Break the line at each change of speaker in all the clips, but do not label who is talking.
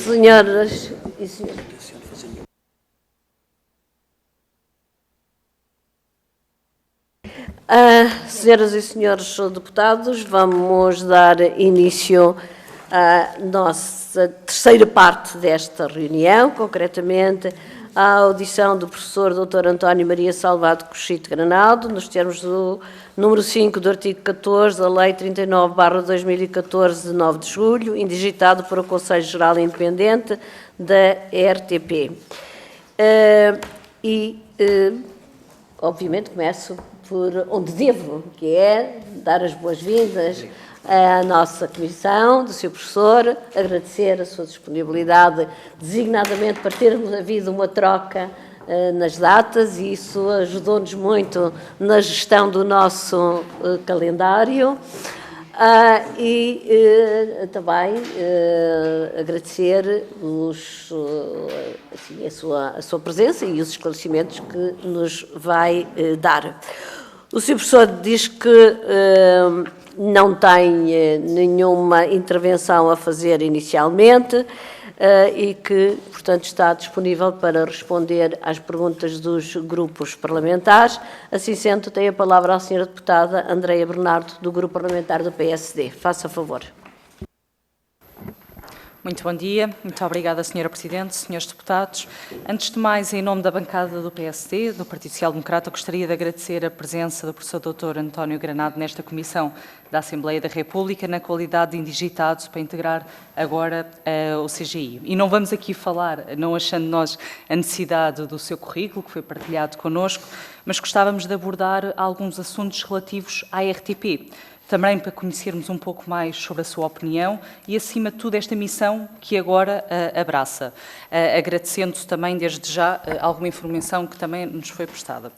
Senhoras e senhores. Senhoras e senhores deputados, vamos dar início à nossa terceira parte desta reunião, concretamente a audição do professor Dr. António Maria Salvado Cochito Granaldo, nos termos do número 5 do artigo 14 da Lei 39/2014, de 9 de julho, indigitado por o Conselho Geral Independente da RTP. Obviamente, começo por onde devo, que é dar as boas-vindas à nossa comissão, do Sr. Professor, agradecer a sua disponibilidade, designadamente para termos havido uma troca nas datas, e isso ajudou-nos muito na gestão do nosso calendário. Também agradecer a sua presença e os esclarecimentos que nos vai dar. O Sr. Professor diz que não tem nenhuma intervenção a fazer inicialmente e que, portanto, está disponível para responder às perguntas dos grupos parlamentares. Assim sendo, tem a palavra a Sra. Deputada Andreia Bernardo, do Grupo Parlamentar do PSD. Faça favor.
Muito bom dia, muito obrigada, Sra. Presidente, Srs. Deputados. Antes de mais, em nome da bancada do PSD, do Partido Social Democrata, gostaria de agradecer a presença do professor Dr. António Granado nesta Comissão da Assembleia da República, na qualidade de indigitado, para integrar agora o CGI. E não vamos aqui falar, não achando nós a necessidade do seu currículo, que foi partilhado connosco, mas gostávamos de abordar alguns assuntos relativos à RTP, também para conhecermos um pouco mais sobre a sua opinião e, acima de tudo, esta missão que agora abraça, agradecendo também, desde já, alguma informação que também nos foi prestada.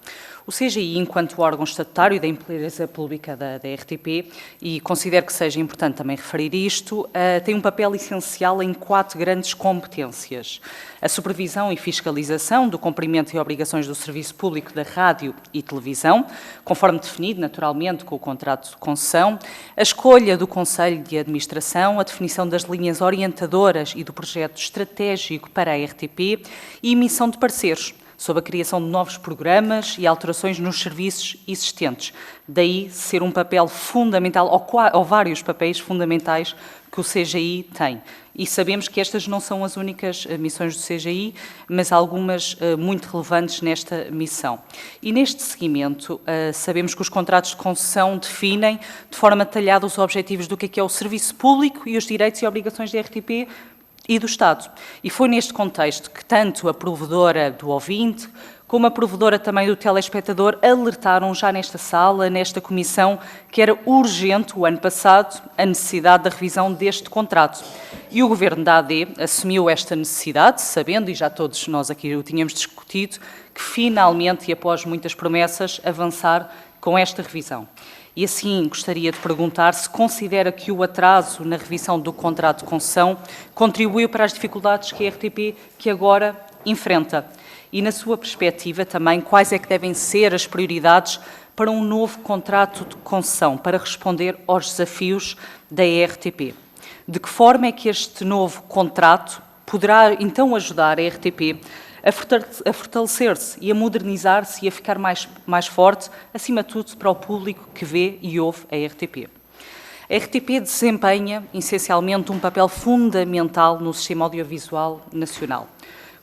O CGI, enquanto órgão estatutário da empresa pública da RTP, e considero que seja importante também referir isto, tem um papel essencial em 4 grandes competências: a supervisão e fiscalização do cumprimento e obrigações do serviço público da rádio e televisão, conforme definido, naturalmente, com o contrato de concessão, a escolha do Conselho de Administração, a definição das linhas orientadoras e do projeto estratégico para a RTP e emissão de pareceres sobre a criação de novos programas e alterações nos serviços existentes. Daí ser um papel fundamental, ou vários papéis fundamentais que o CGI tem. E sabemos que estas não são as únicas missões do CGI, mas algumas muito relevantes nesta missão. E neste seguimento, sabemos que os contratos de concessão definem de forma detalhada os objetivos do que é o serviço público e os direitos e obrigações da RTP e do Estado. E foi neste contexto que tanto a provedora do ouvinte como a provedora também do telespectador alertaram já nesta sala, nesta comissão, que era urgente, o ano passado, a necessidade da revisão deste contrato. E o Governo da AD assumiu esta necessidade, sabendo, e já todos nós aqui o tínhamos discutido, que finalmente, e após muitas promessas, avançar com esta revisão. E assim gostaria de perguntar se considera que o atraso na revisão do contrato de concessão contribuiu para as dificuldades que a RTP que agora enfrenta. E, na sua perspectiva, também, quais é que devem ser as prioridades para um novo contrato de concessão, para responder aos desafios da RTP? De que forma é que este novo contrato poderá, então, ajudar a RTP a fortalecer-se e a modernizar-se e a ficar mais forte, acima de tudo, para o público que vê e ouve a RTP? A RTP desempenha, essencialmente, um papel fundamental no sistema audiovisual nacional.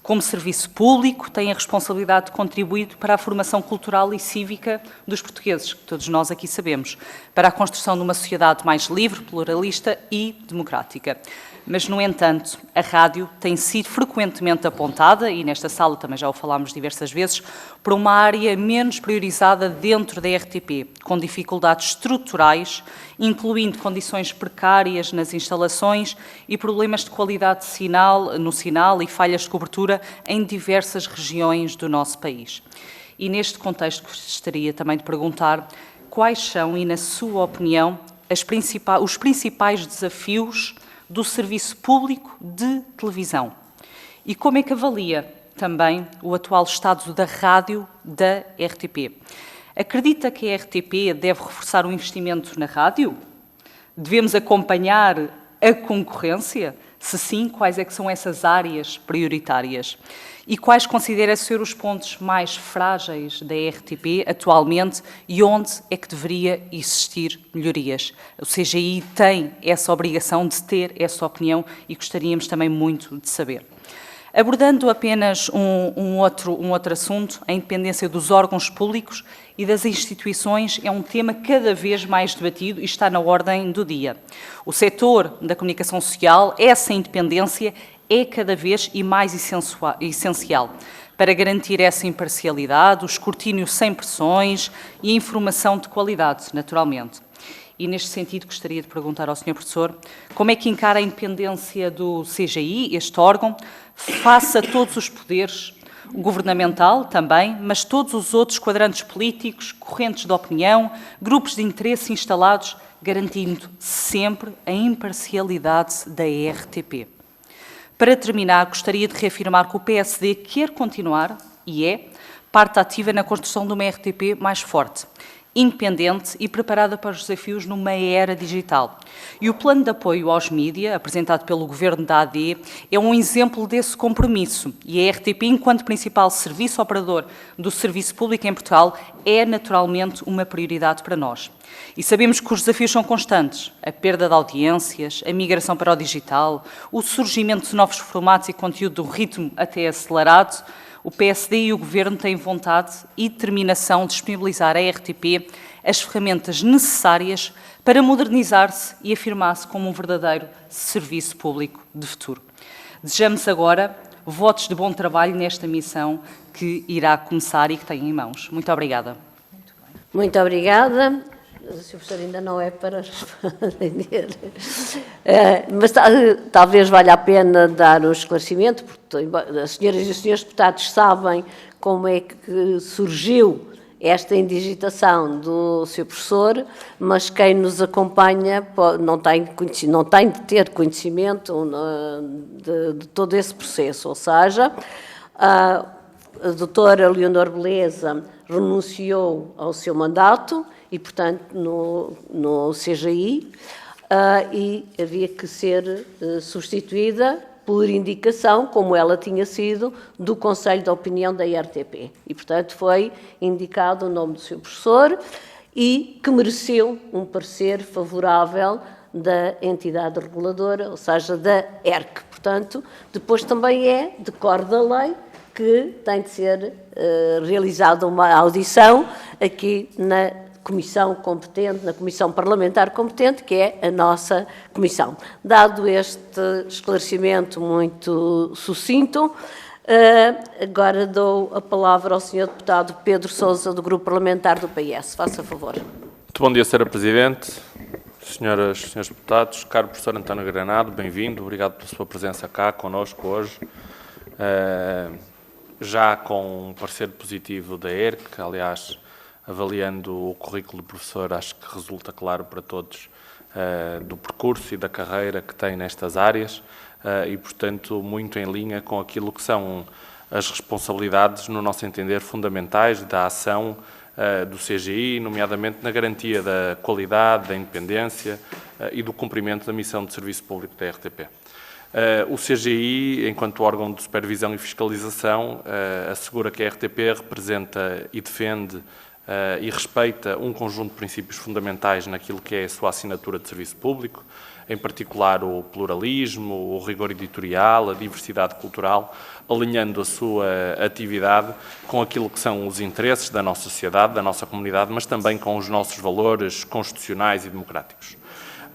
Como serviço público, tem a responsabilidade de contribuir para a formação cultural e cívica dos portugueses, que todos nós aqui sabemos, para a construção de uma sociedade mais livre, pluralista e democrática. Mas, no entanto, a rádio tem sido frequentemente apontada, e nesta sala também já o falámos diversas vezes, por uma área menos priorizada dentro da RTP, com dificuldades estruturais, incluindo condições precárias nas instalações e problemas de qualidade no sinal e falhas de cobertura em diversas regiões do nosso país. E neste contexto gostaria também de perguntar quais são, e na sua opinião, os principais desafios do serviço público de televisão e como é que avalia também o atual estado da rádio da RTP. Acredita que a RTP deve reforçar o investimento na rádio? Devemos acompanhar a concorrência? Se sim, quais é que são essas áreas prioritárias? E quais considera ser os pontos mais frágeis da RTP atualmente e onde é que deveria existir melhorias? O CGI tem essa obrigação de ter essa opinião e gostaríamos também muito de saber. Abordando apenas um outro assunto, a independência dos órgãos públicos e das instituições é um tema cada vez mais debatido e está na ordem do dia. O setor da comunicação social, essa independência é cada vez e mais essencial para garantir essa imparcialidade, o escrutínio sem pressões e a informação de qualidade, naturalmente. E, neste sentido, gostaria de perguntar ao Sr. Professor como é que encara a independência do CGI, este órgão, face a todos os poderes, o governamental também, mas todos os outros quadrantes políticos, correntes de opinião, grupos de interesse instalados, garantindo sempre a imparcialidade da RTP. Para terminar, gostaria de reafirmar que o PSD quer continuar, e é, parte ativa na construção de uma RTP mais forte, independente e preparada para os desafios numa era digital. E o plano de apoio aos mídia, apresentado pelo Governo da AD, é um exemplo desse compromisso. E a RTP, enquanto principal serviço operador do serviço público em Portugal, é naturalmente uma prioridade para nós. E sabemos que os desafios são constantes. A perda de audiências, a migração para o digital, o surgimento de novos formatos e conteúdo de um ritmo até acelerado. O PSD e o Governo têm vontade e determinação de disponibilizar à RTP as ferramentas necessárias para modernizar-se e afirmar-se como um verdadeiro serviço público de futuro. Desejamos agora votos de bom trabalho nesta missão que irá começar e que tem em mãos. Muito obrigada.
Muito obrigada. O Sr. Professor ainda não é para responder, mas talvez valha a pena dar um esclarecimento, porque as senhoras e os senhores deputados sabem como é que surgiu esta indigitação do Sr. Professor, mas quem nos acompanha não tem de ter conhecimento de todo esse processo, ou seja, a doutora Leonor Beleza renunciou ao seu mandato e, portanto, no CGI, e havia que ser substituída por indicação, como ela tinha sido, do Conselho de Opinião da RTP. E, portanto, foi indicado o nome do seu professor e que mereceu um parecer favorável da entidade reguladora, ou seja, da ERC. Portanto, depois também é, decoro da lei, que tem de ser realizada uma audição aqui na comissão competente, na comissão parlamentar competente, que é a nossa comissão. Dado este esclarecimento muito sucinto, agora dou a palavra ao Sr. Deputado Pedro Sousa, do Grupo Parlamentar do PS. Faça favor.
Muito bom dia, Sra. Presidente, senhoras e senhores deputados, caro professor António Granado, bem-vindo, obrigado pela sua presença cá connosco hoje. Já com um parecer positivo da ERC, aliás, avaliando o currículo do professor, acho que resulta claro para todos do percurso e da carreira que tem nestas áreas e, portanto, muito em linha com aquilo que são as responsabilidades, no nosso entender, fundamentais da ação do CGI, nomeadamente na garantia da qualidade, da independência e do cumprimento da missão de serviço público da RTP. O CGI, enquanto órgão de supervisão e fiscalização, assegura que a RTP representa e defende e respeita um conjunto de princípios fundamentais naquilo que é a sua assinatura de serviço público, em particular o pluralismo, o rigor editorial, a diversidade cultural, alinhando a sua atividade com aquilo que são os interesses da nossa sociedade, da nossa comunidade, mas também com os nossos valores constitucionais e democráticos.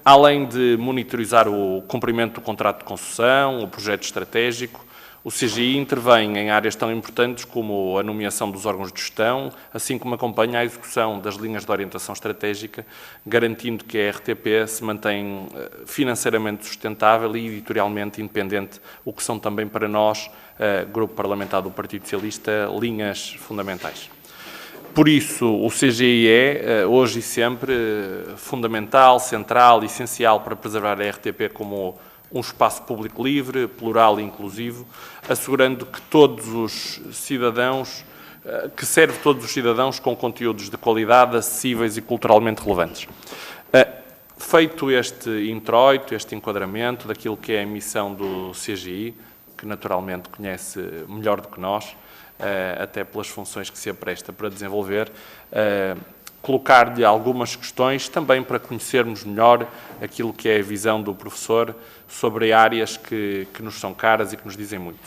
Além de monitorizar o cumprimento do contrato de concessão, o projeto estratégico, o CGI intervém em áreas tão importantes como a nomeação dos órgãos de gestão, assim como acompanha a execução das linhas de orientação estratégica, garantindo que a RTP se mantém financeiramente sustentável e editorialmente independente, o que são também para nós, Grupo Parlamentar do Partido Socialista, linhas fundamentais. Por isso, o CGI é, hoje e sempre, fundamental, central, essencial para preservar a RTP como um espaço público livre, plural e inclusivo, assegurando que todos os cidadãos, que serve todos os cidadãos com conteúdos de qualidade, acessíveis e culturalmente relevantes. Feito este introito, este enquadramento daquilo que é a missão do CGI, que naturalmente conhece melhor do que nós, até pelas funções que se apresta para desenvolver, colocar-lhe algumas questões também para conhecermos melhor aquilo que é a visão do professor sobre áreas que nos são caras e que nos dizem muito.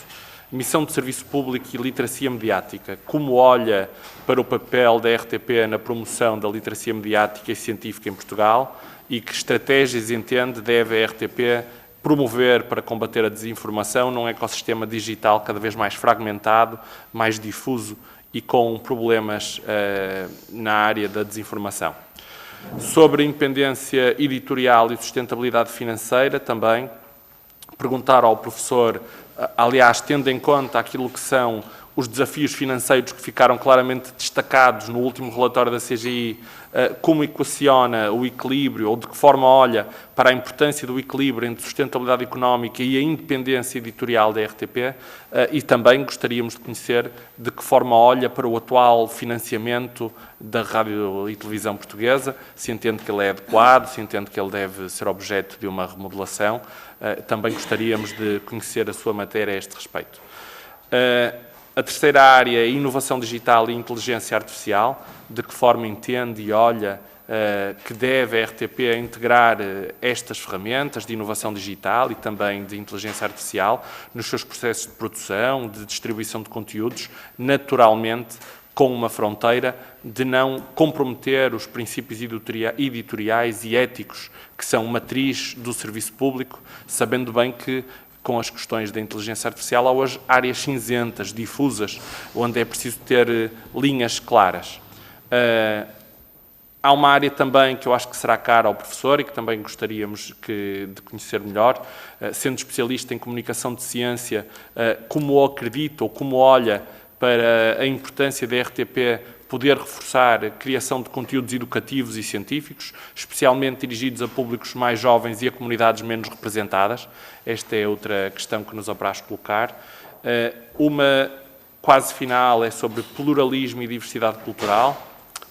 Missão de serviço público e literacia mediática. Como olha para o papel da RTP na promoção da literacia mediática e científica em Portugal e que estratégias entende deve a RTP promover para combater a desinformação num ecossistema digital cada vez mais fragmentado, mais difuso e com problemas na área da desinformação. Sobre a independência editorial e sustentabilidade financeira, também perguntar ao professor, aliás, tendo em conta aquilo que são os desafios financeiros que ficaram claramente destacados no último relatório da CGI, como equaciona o equilíbrio, ou de que forma olha para a importância do equilíbrio entre sustentabilidade económica e a independência editorial da RTP, e também gostaríamos de conhecer de que forma olha para o atual financiamento da rádio e televisão portuguesa, se entende que ele é adequado, se entende que ele deve ser objeto de uma remodelação. Também gostaríamos de conhecer a sua matéria a este respeito. A terceira área é inovação digital e inteligência artificial. De que forma entende e olha que deve a RTP integrar estas ferramentas de inovação digital e também de inteligência artificial nos seus processos de produção, de distribuição de conteúdos, naturalmente com uma fronteira de não comprometer os princípios editoriais e éticos que são matriz do serviço público, sabendo bem que com as questões da inteligência artificial há hoje áreas cinzentas, difusas, onde é preciso ter linhas claras. Há uma área também que eu acho que será cara ao professor e que também gostaríamos de conhecer melhor, sendo especialista em comunicação de ciência, como acredita ou como olha para a importância da RTP poder reforçar a criação de conteúdos educativos e científicos, especialmente dirigidos a públicos mais jovens e a comunidades menos representadas. Esta é outra questão que nos apraz colocar. Uma quase final é sobre pluralismo e diversidade cultural.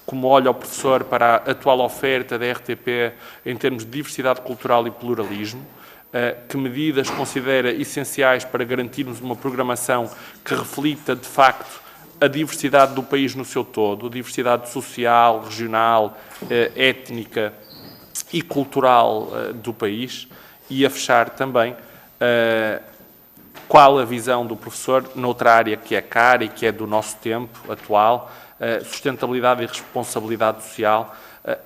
Como olha o professor para a atual oferta da RTP em termos de diversidade cultural e pluralismo? Que medidas considera essenciais para garantirmos uma programação que reflita, de facto, a diversidade do país no seu todo, diversidade social, regional, étnica e cultural do país, e a fechar também qual a visão do professor noutra área que é cara e que é do nosso tempo atual, sustentabilidade e responsabilidade social,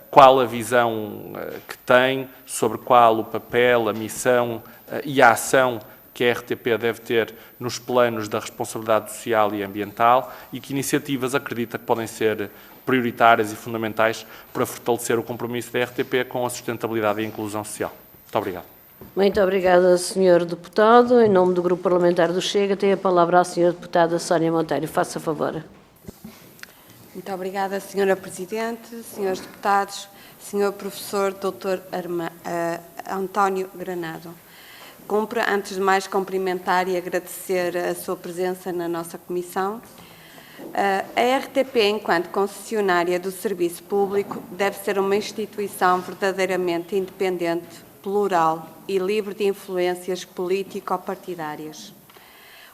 qual a visão que tem sobre qual o papel, a missão e a ação que a RTP deve ter nos planos da responsabilidade social e ambiental e que iniciativas acredita que podem ser prioritárias e fundamentais para fortalecer o compromisso da RTP com a sustentabilidade e a inclusão social. Muito obrigado.
Muito obrigada, Sr. Deputado. Em nome do Grupo Parlamentar do Chega, tem a palavra a Sra. Deputada Sónia Monteiro. Faça favor.
Muito obrigada, Sra. Presidente, Srs. Deputados, Sr. Professor Dr. António Granado. Cumpre, antes de mais, cumprimentar e agradecer a sua presença na nossa comissão. A RTP, enquanto concessionária do serviço público, deve ser uma instituição verdadeiramente independente, plural e livre de influências político-partidárias.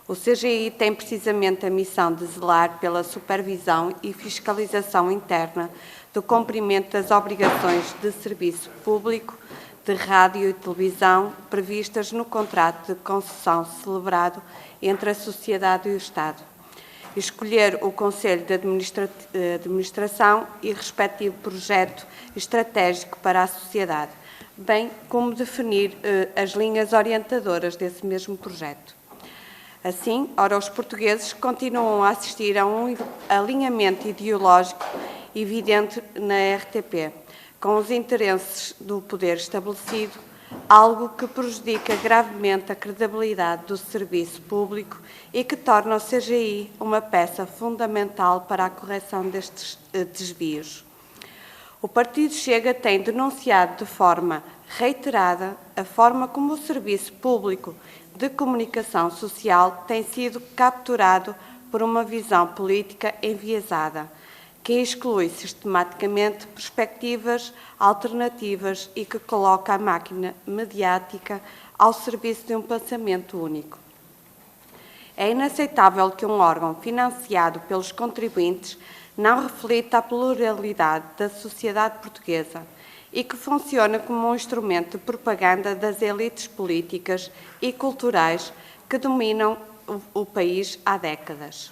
O CGI tem precisamente a missão de zelar pela supervisão e fiscalização interna do cumprimento das obrigações de serviço público de rádio e televisão previstas no contrato de concessão celebrado entre a sociedade e o Estado. Escolher o Conselho de Administração e respectivo projeto estratégico para a sociedade, bem como definir as linhas orientadoras desse mesmo projeto. Assim, ora, os portugueses continuam a assistir a um alinhamento ideológico evidente na RTP, com os interesses do poder estabelecido, algo que prejudica gravemente a credibilidade do serviço público e que torna o CGI uma peça fundamental para a correção destes desvios. O Partido Chega tem denunciado de forma reiterada a forma como o serviço público de comunicação social tem sido capturado por uma visão política enviesada, que exclui sistematicamente perspectivas alternativas e que coloca a máquina mediática ao serviço de um pensamento único. É inaceitável que um órgão financiado pelos contribuintes não reflita a pluralidade da sociedade portuguesa e que funciona como um instrumento de propaganda das elites políticas e culturais que dominam o país há décadas.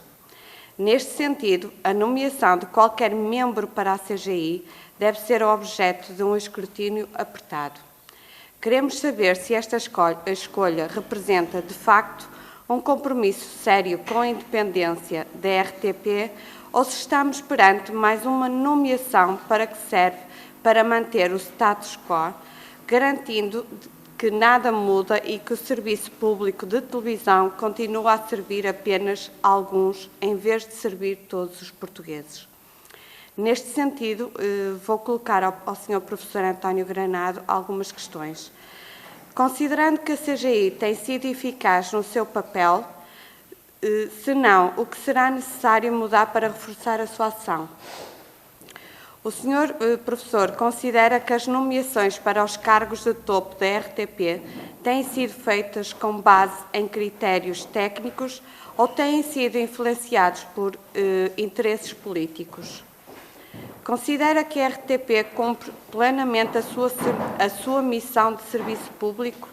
Neste sentido, a nomeação de qualquer membro para a CGI deve ser objeto de um escrutínio apertado. Queremos saber se esta escolha representa, de facto, um compromisso sério com a independência da RTP ou se estamos perante mais uma nomeação para que serve para manter o status quo, garantindo que nada muda e que o serviço público de televisão continua a servir apenas alguns, em vez de servir todos os portugueses. Neste sentido, vou colocar ao Sr. Professor António Granado algumas questões. Considerando que a CGI tem sido eficaz no seu papel, se não, o que será necessário mudar para reforçar a sua ação? O Sr. Professor considera que as nomeações para os cargos de topo da RTP têm sido feitas com base em critérios técnicos ou têm sido influenciados por interesses políticos? Considera que a RTP cumpre plenamente a sua missão de serviço público?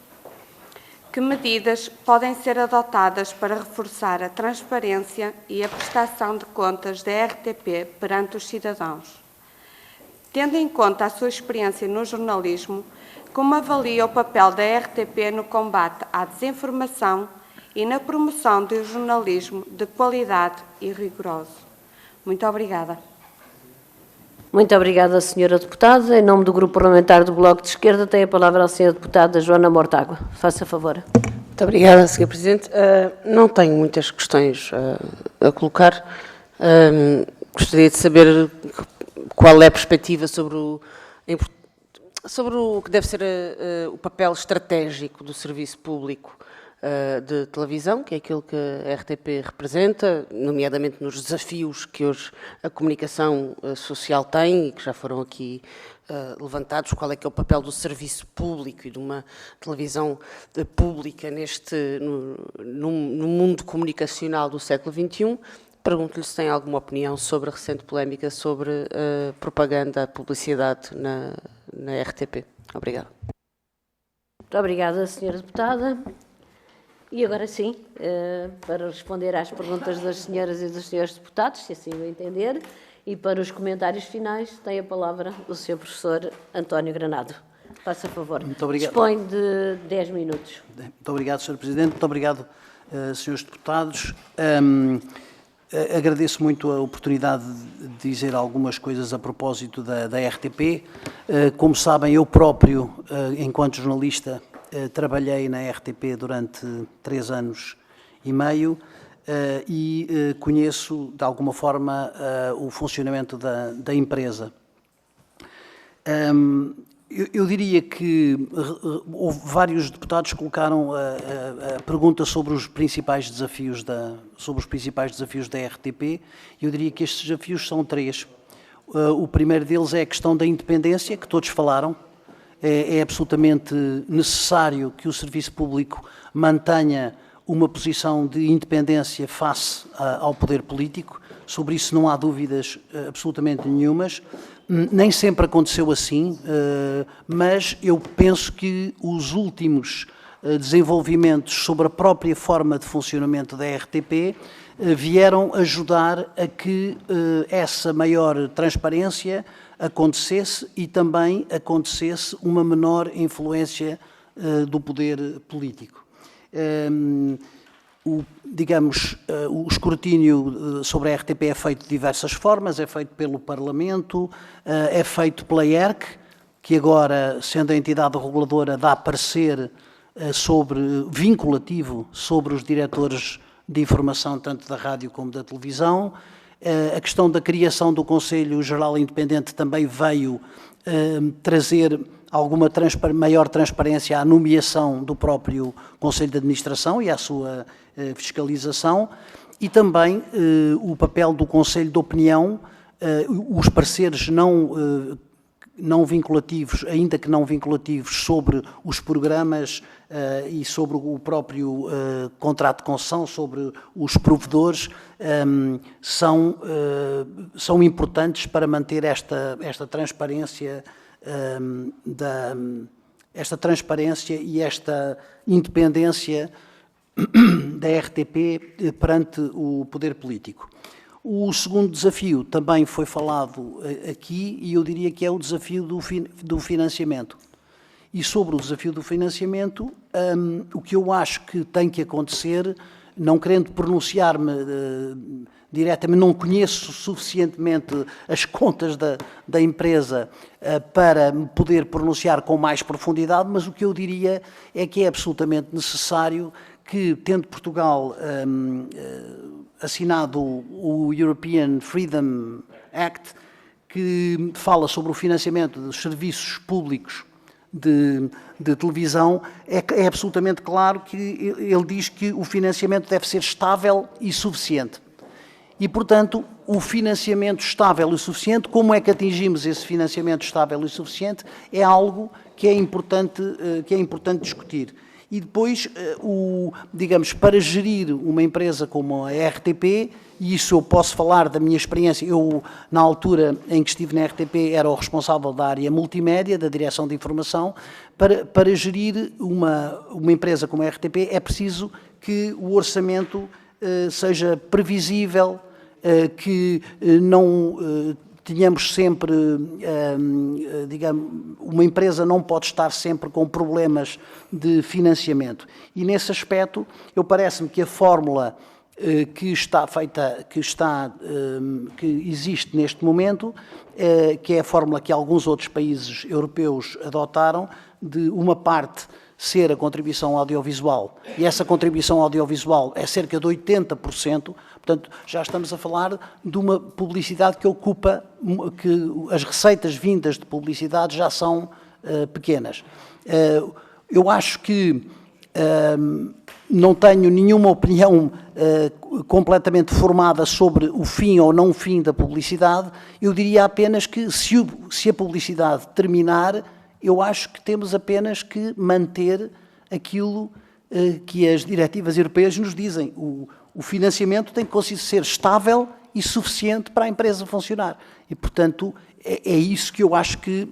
Que medidas podem ser adotadas para reforçar a transparência e a prestação de contas da RTP perante os cidadãos? Tendo em conta a sua experiência no jornalismo, como avalia o papel da RTP no combate à desinformação e na promoção de um jornalismo de qualidade e rigoroso? Muito obrigada.
Muito obrigada, Sra. Deputada. Em nome do Grupo Parlamentar do Bloco de Esquerda, tem a palavra a Sra. Deputada Joana Mortágua. Faça favor.
Muito obrigada, Sr. Presidente. Não tenho muitas questões a colocar. Gostaria de saber qual é a perspectiva sobre o que deve ser o papel estratégico do serviço público de televisão, que é aquilo que a RTP representa, nomeadamente nos desafios que hoje a comunicação social tem e que já foram aqui levantados. Qual é que é o papel do serviço público e de uma televisão pública no mundo comunicacional do século XXI? Pergunto-lhe se tem alguma opinião sobre a recente polémica sobre a propaganda, a publicidade na RTP. Obrigada.
Muito obrigada, Sra. Deputada. E agora sim, para responder às perguntas das senhoras e dos senhores deputados, se assim o entender, e para os comentários finais, tem a palavra o Sr. Professor António Granado. Faça favor.
Muito obrigado.
Dispõe de 10 minutos.
Muito obrigado, Sr. Presidente. Muito obrigado, senhores deputados. Agradeço muito a oportunidade de dizer algumas coisas a propósito da RTP. Como sabem, eu próprio, enquanto jornalista, trabalhei na RTP durante 3 anos e meio e conheço, de alguma forma, o funcionamento da empresa. Eu diria que vários deputados colocaram a pergunta sobre os principais desafios da RTP. Eu diria que estes desafios são 3. O primeiro deles é a questão da independência, que todos falaram. É absolutamente necessário que o serviço público mantenha uma posição de independência face ao poder político. Sobre isso não há dúvidas absolutamente nenhumas. Nem sempre aconteceu assim, mas eu penso que os últimos desenvolvimentos sobre a própria forma de funcionamento da RTP vieram ajudar a que essa maior transparência acontecesse e também acontecesse uma menor influência do poder político. O escrutínio sobre a RTP é feito de diversas formas, é feito pelo Parlamento, é feito pela ERC, que agora, sendo a entidade reguladora, dá parecer vinculativo sobre os diretores de informação, tanto da rádio como da televisão. A questão da criação do Conselho Geral Independente também veio trazer alguma maior transparência à nomeação do próprio Conselho de Administração e à sua fiscalização, e também o papel do Conselho de Opinião, os pareceres não vinculativos, ainda que não vinculativos, sobre os programas e sobre o próprio contrato de concessão, sobre os provedores, são importantes para manter esta transparência esta transparência e esta independência da RTP perante o poder político. O segundo desafio também foi falado aqui e eu diria que é o desafio do financiamento. E sobre o desafio do financiamento, o que eu acho que tem que acontecer, não querendo pronunciar-me diretamente, não conheço suficientemente as contas da empresa para me poder pronunciar com mais profundidade, mas o que eu diria é que é absolutamente necessário que, tendo Portugal assinado o European Freedom Act, que fala sobre o financiamento dos serviços públicos de televisão, é absolutamente claro que ele diz que o financiamento deve ser estável e suficiente. E, portanto, o financiamento estável e suficiente, como é que atingimos esse financiamento estável e suficiente, é algo que é importante discutir. E depois, digamos, para gerir uma empresa como a RTP, e isso eu posso falar da minha experiência, eu, na altura em que estive na RTP, era o responsável da área multimédia, da direção de informação. Para gerir uma empresa como a RTP, é preciso que o orçamento seja previsível, que não tenhamos sempre, digamos, uma empresa não pode estar sempre com problemas de financiamento. E nesse aspecto, parece-me que a fórmula que existe neste momento, que é a fórmula que alguns outros países europeus adotaram, de uma parte ser a contribuição audiovisual, e essa contribuição audiovisual é cerca de 80%, portanto, já estamos a falar de uma publicidade que as receitas vindas de publicidade já são pequenas. Eu acho que não tenho nenhuma opinião completamente formada sobre o fim ou não fim da publicidade. Eu diria apenas que se a publicidade terminar, eu acho que temos apenas que manter aquilo que as diretivas europeias nos dizem. O financiamento tem que ser estável e suficiente para a empresa funcionar. E, portanto, é isso que eu acho que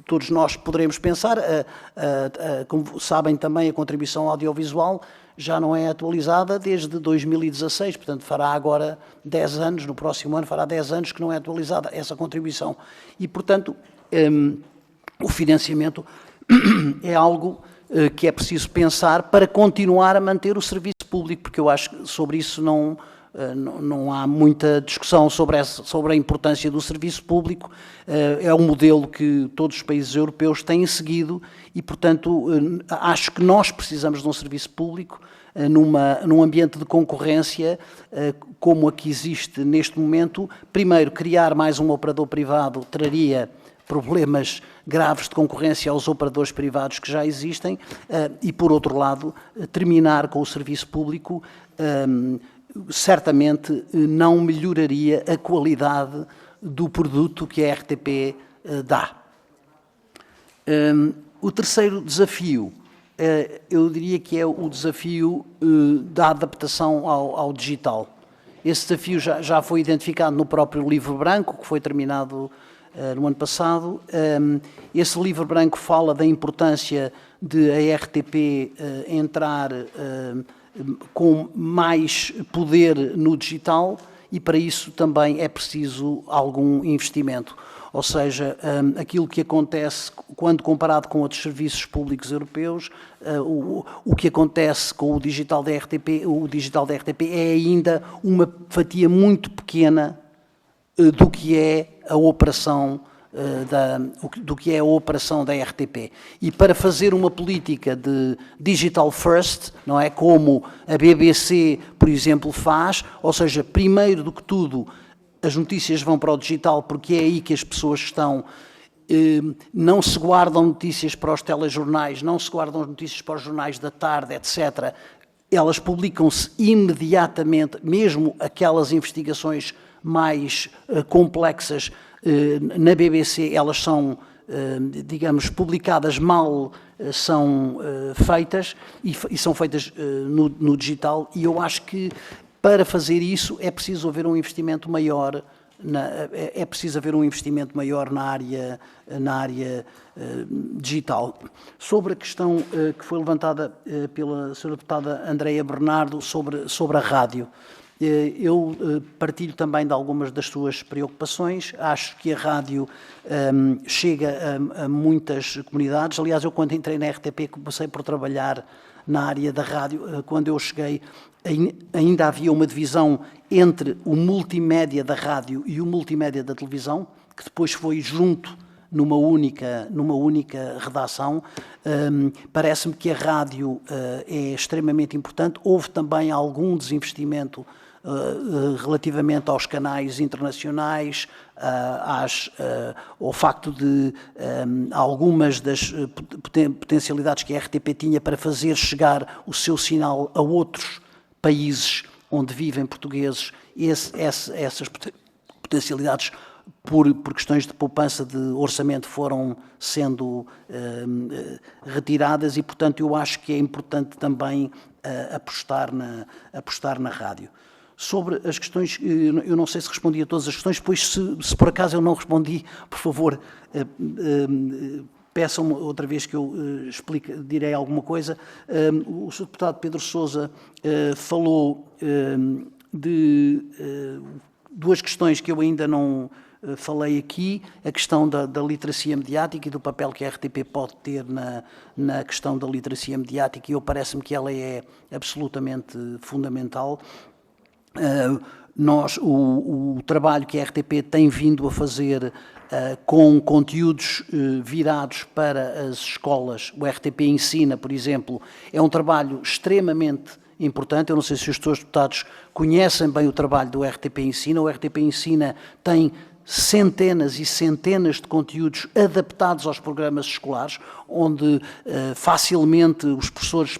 todos nós poderemos pensar. Como sabem também, a contribuição audiovisual já não é atualizada desde 2016, portanto fará agora 10 anos, no próximo ano fará 10 anos que não é atualizada essa contribuição. E, portanto, o financiamento é algo que é preciso pensar para continuar a manter o serviço público, porque eu acho que sobre isso não há muita discussão sobre a importância do serviço público. É um modelo que todos os países europeus têm seguido e, portanto, acho que nós precisamos de um serviço público num ambiente de concorrência como a que existe neste momento. Primeiro, criar mais um operador privado traria problemas graves de concorrência aos operadores privados que já existem e, por outro lado, terminar com o serviço público certamente não melhoraria a qualidade do produto que a RTP dá. O terceiro desafio, eu diria que é o desafio da adaptação ao digital. Esse desafio já foi identificado no próprio livro branco, que foi terminado no ano passado. Esse livro branco fala da importância de a RTP entrar com mais poder no digital e para isso também é preciso algum investimento. Ou seja, aquilo que acontece quando comparado com outros serviços públicos europeus, o que acontece com o digital da RTP é ainda uma fatia muito pequena do que é a operação da RTP. E para fazer uma política de digital first, não é, como a BBC, por exemplo, faz, ou seja, primeiro do que tudo, as notícias vão para o digital porque é aí que as pessoas estão, não se guardam notícias para os telejornais, não se guardam notícias para os jornais da tarde, etc. Elas publicam-se imediatamente, mesmo aquelas investigações mais complexas na BBC, elas são, digamos, publicadas mal, são feitas e são feitas no digital, e eu acho que para fazer isso é preciso haver um investimento maior na área digital. Sobre a questão que foi levantada pela Sra. Deputada Andreia Bernardo sobre a rádio, eu partilho também de algumas das suas preocupações. Acho que a rádio chega a muitas comunidades. Aliás, eu quando entrei na RTP comecei por trabalhar na área da rádio. Quando eu cheguei, ainda havia uma divisão entre o multimédia da rádio e o multimédia da televisão, que depois foi junto numa única redação. Parece-me que a rádio é extremamente importante. Houve também algum desinvestimento relativamente aos canais internacionais, ao facto de algumas das potencialidades que a RTP tinha para fazer chegar o seu sinal a outros países onde vivem portugueses. Essas potencialidades, por questões de poupança de orçamento, foram sendo retiradas, e, portanto, eu acho que é importante também apostar na rádio. Sobre as questões, eu não sei se respondi a todas as questões, pois se por acaso eu não respondi, por favor, peçam-me outra vez que eu direi alguma coisa. O Sr. Deputado Pedro Sousa falou de duas questões que eu ainda não falei aqui: a questão da literacia mediática e do papel que a RTP pode ter na questão da literacia mediática, e parece-me que ela é absolutamente fundamental. O trabalho que a RTP tem vindo a fazer com conteúdos virados para as escolas, o RTP Ensina, por exemplo, é um trabalho extremamente importante. Eu não sei se os senhores deputados conhecem bem o trabalho do RTP Ensina. O RTP Ensina tem centenas e centenas de conteúdos adaptados aos programas escolares, onde facilmente os professores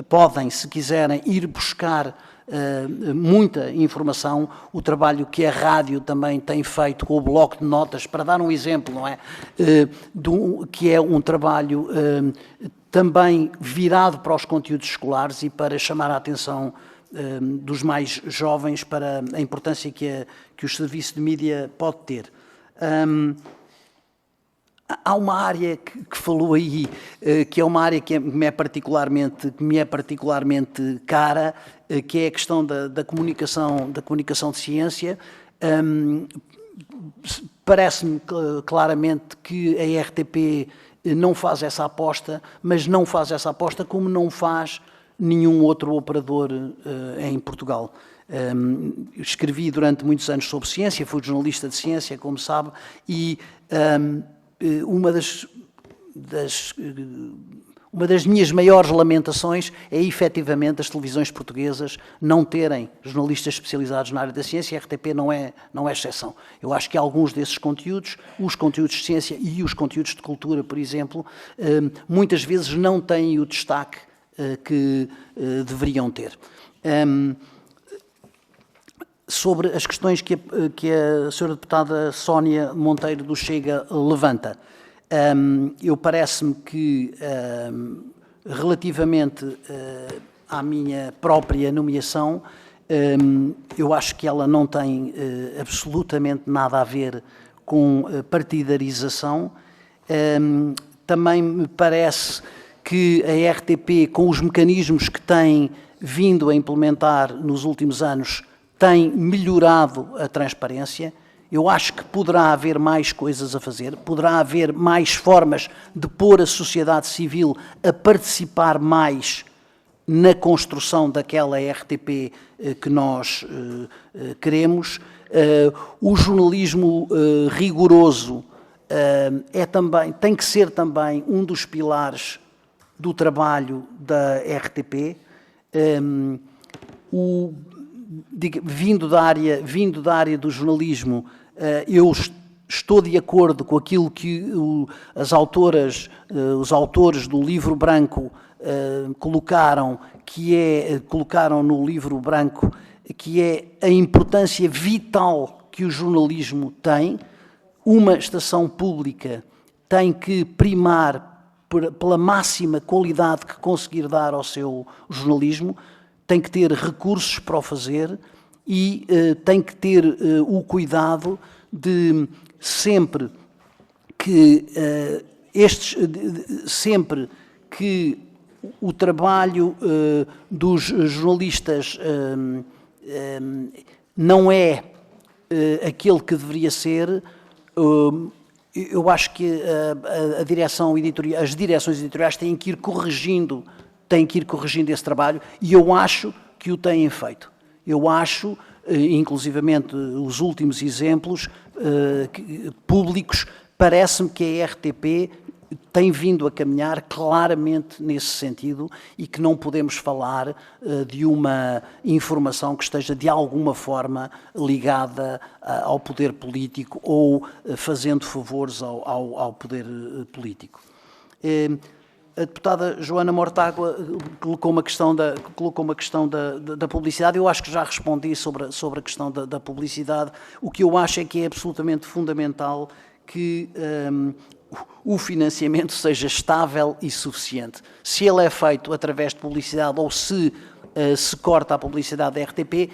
podem, se quiserem, ir buscar muita informação. O trabalho que a rádio também tem feito com o bloco de notas, para dar um exemplo, não é? Que é um trabalho também virado para os conteúdos escolares e para chamar a atenção dos mais jovens para a importância que o serviço de mídia pode ter. Há uma área que falou aí, que é uma área que me é particularmente cara, que é a questão da comunicação de ciência. Parece-me claramente que a RTP não faz essa aposta, mas não faz essa aposta como não faz nenhum outro operador em Portugal. Escrevi durante muitos anos sobre ciência, fui jornalista de ciência, como sabe, e uma das minhas maiores lamentações é, efetivamente, as televisões portuguesas não terem jornalistas especializados na área da ciência. A RTP não é exceção. Eu acho que alguns desses conteúdos, os conteúdos de ciência e os conteúdos de cultura, por exemplo, muitas vezes não têm o destaque que deveriam ter. Sobre as questões que a Sra. Deputada Sónia Monteiro do Chega levanta, parece-me que, relativamente à minha própria nomeação, eu acho que ela não tem absolutamente nada a ver com partidarização. Também me parece que a RTP, com os mecanismos que tem vindo a implementar nos últimos anos, tem melhorado a transparência. Eu acho que poderá haver mais coisas a fazer, poderá haver mais formas de pôr a sociedade civil a participar mais na construção daquela RTP que nós queremos. O jornalismo rigoroso tem que ser também um dos pilares do trabalho da RTP. Vindo da área do jornalismo, eu estou de acordo com aquilo que os autores do livro branco colocaram no livro branco, que é a importância vital que o jornalismo tem. Uma estação pública tem que primar pela máxima qualidade que conseguir dar ao seu jornalismo, tem que ter recursos para o fazer e tem que ter o cuidado de sempre que o trabalho dos jornalistas não é aquele que deveria ser, eu acho que a direção editorial, as direções editoriais têm que ir corrigindo esse trabalho, e eu acho que o têm feito. Eu acho, inclusivamente os últimos exemplos públicos, parece-me que a RTP tem vindo a caminhar claramente nesse sentido e que não podemos falar de uma informação que esteja de alguma forma ligada ao poder político ou fazendo favores ao poder político. A deputada Joana Mortágua colocou uma questão da publicidade. Eu acho que já respondi sobre a questão da publicidade. O que eu acho é que é absolutamente fundamental que o financiamento seja estável e suficiente. Se ele é feito através de publicidade ou se corta a publicidade da RTP,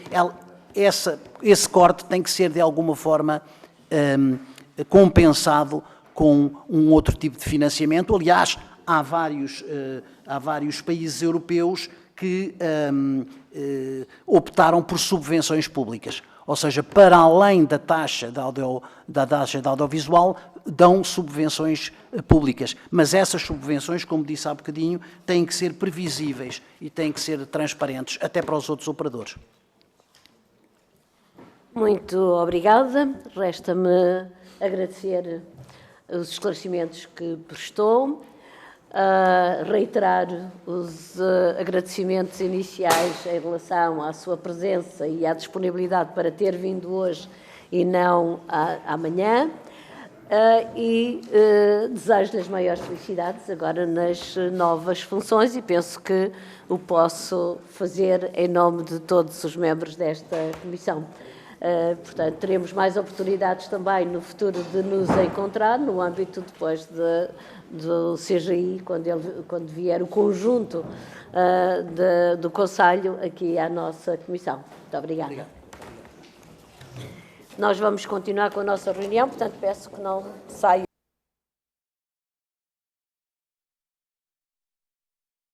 esse corte tem que ser de alguma forma compensado com um outro tipo de financiamento. Aliás, há vários países europeus que optaram por subvenções públicas. Ou seja, para além da taxa de audiovisual, dão subvenções públicas. Mas essas subvenções, como disse há bocadinho, têm que ser previsíveis e têm que ser transparentes, até para os outros operadores.
Muito obrigada. Resta-me agradecer os esclarecimentos que prestou, reiterar os agradecimentos iniciais em relação à sua presença e à disponibilidade para ter vindo hoje e não amanhã, e desejo-lhe as maiores felicidades agora nas novas funções, e penso que o posso fazer em nome de todos os membros desta comissão. Portanto, teremos mais oportunidades também no futuro de nos encontrar, no âmbito depois do CGI, quando vier o conjunto do Conselho aqui à nossa comissão. Muito obrigada. Obrigado. Nós vamos continuar com a nossa reunião, portanto, peço que não saiam.